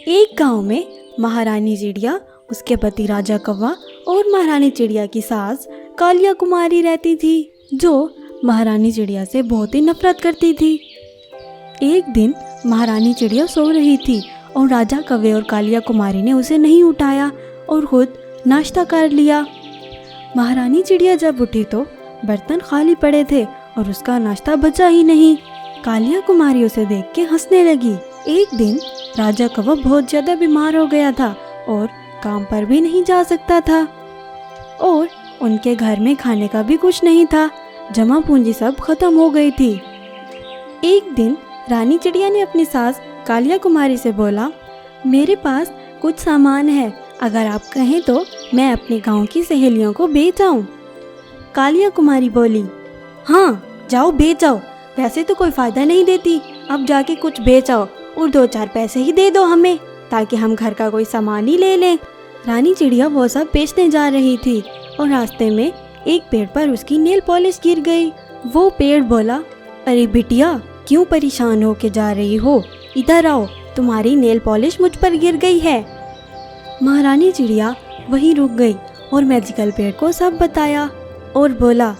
एक गांव में महारानी चिड़िया, उसके पति राजा कौवा और महारानी चिड़िया की सास कालिया कुमारी रहती थी, जो महारानी चिड़िया से बहुत ही नफरत करती थी। एक दिन महारानी चिड़िया सो रही थी और राजा कौवे और कालिया कुमारी ने उसे नहीं उठाया और खुद नाश्ता कर लिया। महारानी चिड़िया जब उठी तो बर्तन खाली पड़े थे और उसका नाश्ता बचा ही नहीं। कालिया कुमारी उसे देख के हंसने लगी। एक दिन राजा कौवा बहुत ज़्यादा बीमार हो गया था और काम पर भी नहीं जा सकता था और उनके घर में खाने का भी कुछ नहीं था। जमा पूंजी सब खत्म हो गई थी। एक दिन रानी चिड़िया ने अपनी सास कालिया कुमारी से बोला, मेरे पास कुछ सामान है, अगर आप कहें तो मैं अपने गांव की सहेलियों को बेच आऊं। कालिया कुमारी बोली, हाँ जाओ बेच आओ, वैसे तो कोई फ़ायदा नहीं देती, अब जाके कुछ बेच आओ और 2-4 पैसे ही दे दो हमें, ताकि हम घर का कोई सामान ही ले लें। रानी चिड़िया वो सब बेचने जा रही थी और रास्ते में एक पेड़ पर उसकी नेल पॉलिश गिर गई। वो पेड़ बोला, अरे बिटिया क्यों परेशान होके जा रही हो, इधर आओ, तुम्हारी नेल पॉलिश मुझ पर गिर गई है। महारानी चिड़िया वहीं रुक गई और मैजिकल पेड़ को सब बताया और बोला,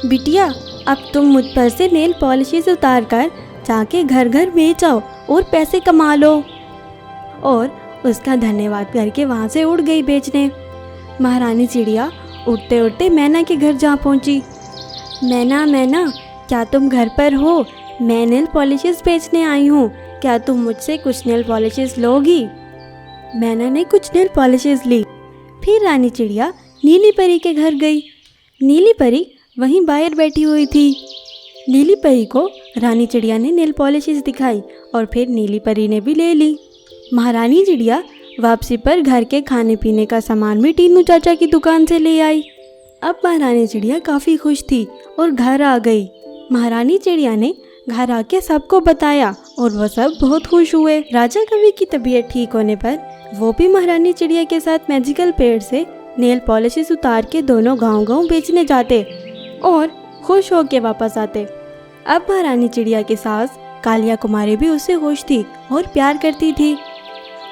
बिटिया अब तुम मुझ पर से नेल पॉलिशेस उतार कर जाके घर घर बेच आओ और पैसे कमा लो। और उसका धन्यवाद करके वहाँ से उड़ गई बेचने। महारानी चिड़िया उड़ते उड़ते मैना के घर जा पहुँची। मैना मैना क्या तुम घर पर हो, मैं नेल पॉलिशेस बेचने आई हूँ, क्या तुम मुझसे कुछ नेल पॉलिशेस लोगी। मैना ने कुछ नेल पॉलिशेस ली। फिर रानी चिड़िया नीली परी के घर गई। नीली परी वहीं बाहर बैठी हुई थी। नीली परी को रानी चिड़िया ने नेल पॉलिशेस दिखाई और फिर नीली परी ने भी ले ली। महारानी चिड़िया वापसी पर घर के खाने पीने का सामान भी टीनू चाचा की दुकान से ले आई। अब महारानी चिड़िया काफ़ी खुश थी और घर आ गई। महारानी चिड़िया ने घर आके सबको बताया और वो सब बहुत खुश हुए। राजा कवि की तबीयत ठीक होने पर वो भी महारानी चिड़िया के साथ मैजिकल पेड़ से नेल पॉलिशेस उतार के दोनों गांव-गांव बेचने जाते और खुश होके वापस आते। अब महारानी चिड़िया की सास कालिया कुमारी भी उससे खुश थी और प्यार करती थी।